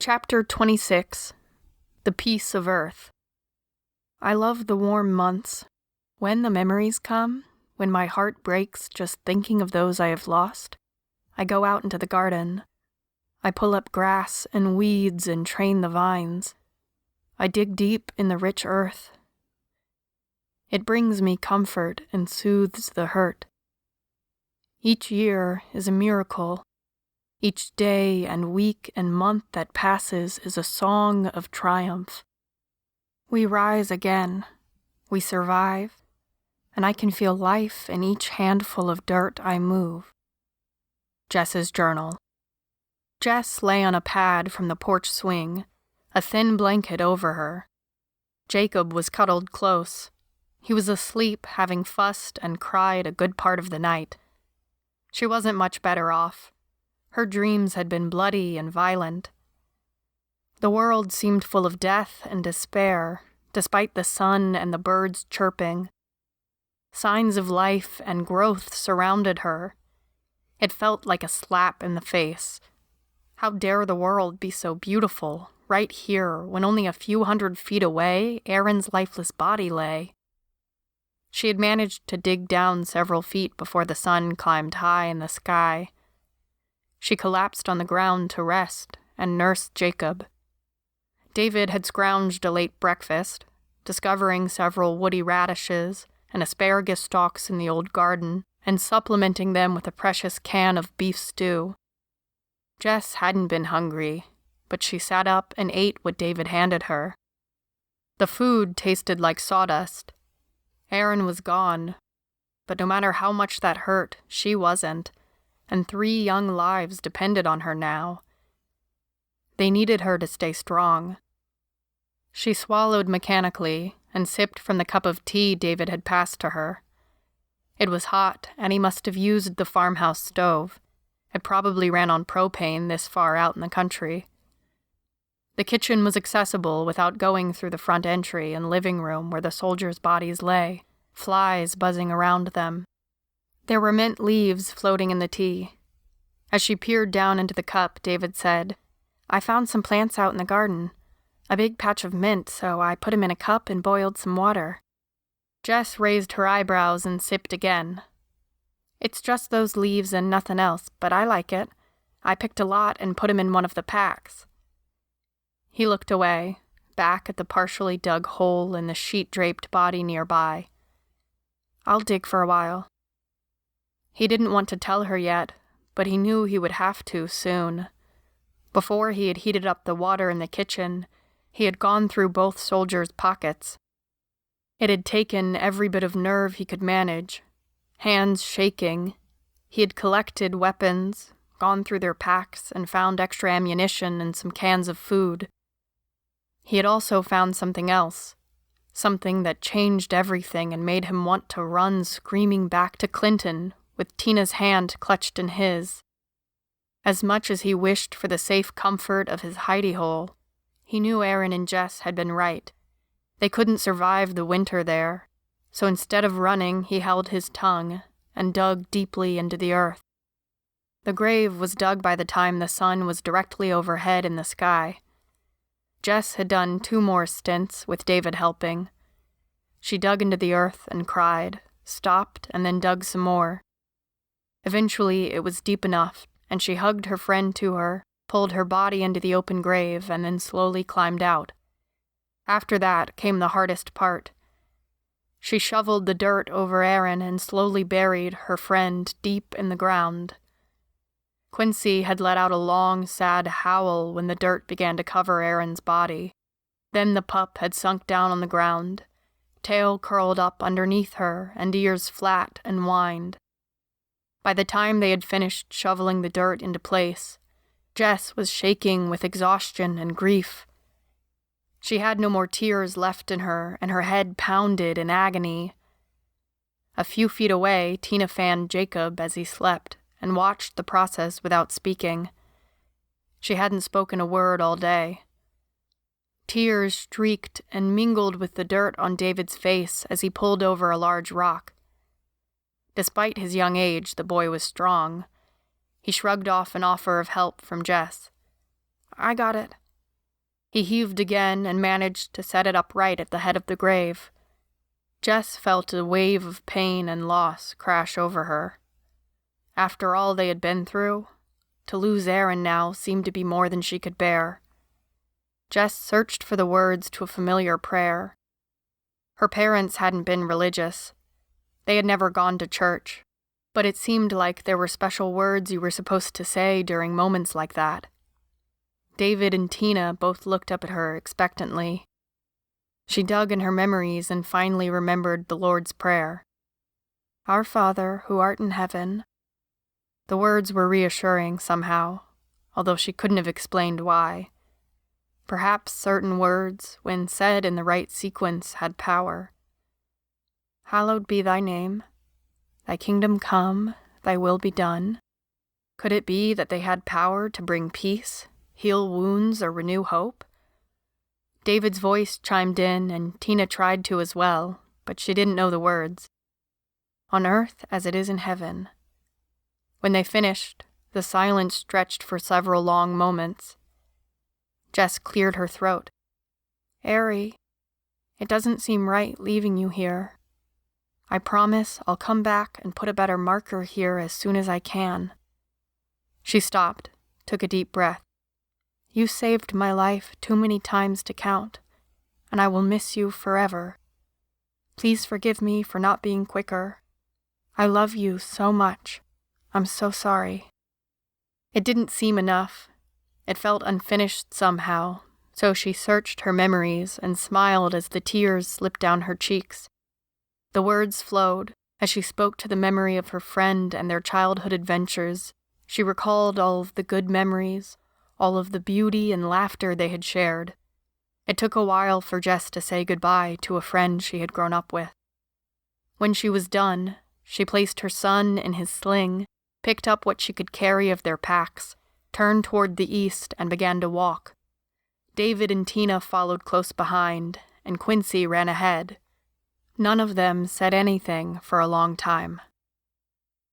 Chapter 26. The Peace of Earth. I love the warm months, when the memories come, when my heart breaks just thinking of those I have lost. I go out into the garden. I pull up grass and weeds and train the vines. I dig deep in the rich earth. It brings me comfort and soothes the hurt. Each year is a miracle. Each day and week and month that passes is a song of triumph. We rise again. We survive. And I can feel life in each handful of dirt I move. Jess's journal. Jess lay on a pad from the porch swing, a thin blanket over her. Jacob was cuddled close. He was asleep, having fussed and cried a good part of the night. She wasn't much better off. Her dreams had been bloody and violent. The world seemed full of death and despair, despite the sun and the birds chirping. Signs of life and growth surrounded her. It felt like a slap in the face. How dare the world be so beautiful, right here, when only a few 100 feet away, Aaron's lifeless body lay. She had managed to dig down several feet before the sun climbed high in the sky. She collapsed on the ground to rest and nursed Jacob. David had scrounged a late breakfast, discovering several woody radishes and asparagus stalks in the old garden, and supplementing them with a precious can of beef stew. Jess hadn't been hungry, but she sat up and ate what David handed her. The food tasted like sawdust. Aaron was gone, but no matter how much that hurt, she wasn't, and 3 young lives depended on her now. They needed her to stay strong. She swallowed mechanically and sipped from the cup of tea David had passed to her. It was hot, and he must have used the farmhouse stove. It probably ran on propane this far out in the country. The kitchen was accessible without going through the front entry and living room where the soldiers' bodies lay, flies buzzing around them. There were mint leaves floating in the tea. As she peered down into the cup, David said, "I found some plants out in the garden. A big patch of mint, so I put 'em in a cup and boiled some water." Jess raised her eyebrows and sipped again. "It's just those leaves and nothing else, but I like it. I picked a lot and put 'em in one of the packs." He looked away, back at the partially dug hole in the sheet-draped body nearby. "I'll dig for a while." He didn't want to tell her yet, but he knew he would have to soon. Before he had heated up the water in the kitchen, he had gone through both soldiers' pockets. It had taken every bit of nerve he could manage. Hands shaking, he had collected weapons, gone through their packs, and found extra ammunition and some cans of food. He had also found something else, something that changed everything and made him want to run screaming back to Clinton, with Tina's hand clutched in his. As much as he wished for the safe comfort of his hidey hole, he knew Aaron and Jess had been right. They couldn't survive the winter there, so instead of running, he held his tongue and dug deeply into the earth. The grave was dug by the time the sun was directly overhead in the sky. Jess had done 2 more stints, with David helping. She dug into the earth and cried, stopped, and then dug some more. Eventually, it was deep enough, and she hugged her friend to her, pulled her body into the open grave, and then slowly climbed out. After that came the hardest part. She shoveled the dirt over Aaron and slowly buried her friend deep in the ground. Quincy had let out a long, sad howl when the dirt began to cover Aaron's body. Then the pup had sunk down on the ground, tail curled up underneath her and ears flat and whined. By the time they had finished shoveling the dirt into place, Jess was shaking with exhaustion and grief. She had no more tears left in her, and her head pounded in agony. A few feet away, Tina fanned Jacob as he slept and watched the process without speaking. She hadn't spoken a word all day. Tears streaked and mingled with the dirt on David's face as he pulled over a large rock. Despite his young age, the boy was strong. He shrugged off an offer of help from Jess. "I got it." He heaved again and managed to set it upright at the head of the grave. Jess felt a wave of pain and loss crash over her. After all they had been through, to lose Aaron now seemed to be more than she could bear. Jess searched for the words to a familiar prayer. Her parents hadn't been religious. They had never gone to church, but it seemed like there were special words you were supposed to say during moments like that. David and Tina both looked up at her expectantly. She dug in her memories and finally remembered the Lord's Prayer. Our Father, who art in heaven. The words were reassuring somehow, although she couldn't have explained why. Perhaps certain words, when said in the right sequence, had power. Hallowed be thy name. Thy kingdom come, thy will be done. Could it be that they had power to bring peace, heal wounds, or renew hope? David's voice chimed in, and Tina tried to as well, but she didn't know the words. On earth as it is in heaven. When they finished, the silence stretched for several long moments. Jess cleared her throat. Ari, it doesn't seem right leaving you here. I promise I'll come back and put a better marker here as soon as I can. She stopped, took a deep breath. You saved my life too many times to count, and I will miss you forever. Please forgive me for not being quicker. I love you so much. I'm so sorry. It didn't seem enough. It felt unfinished somehow, so she searched her memories and smiled as the tears slipped down her cheeks. The words flowed as she spoke to the memory of her friend and their childhood adventures. She recalled all of the good memories, all of the beauty and laughter they had shared. It took a while for Jess to say goodbye to a friend she had grown up with. When she was done, she placed her son in his sling, picked up what she could carry of their packs, turned toward the east, and began to walk. David and Tina followed close behind, and Quincy ran ahead. None of them said anything for a long time.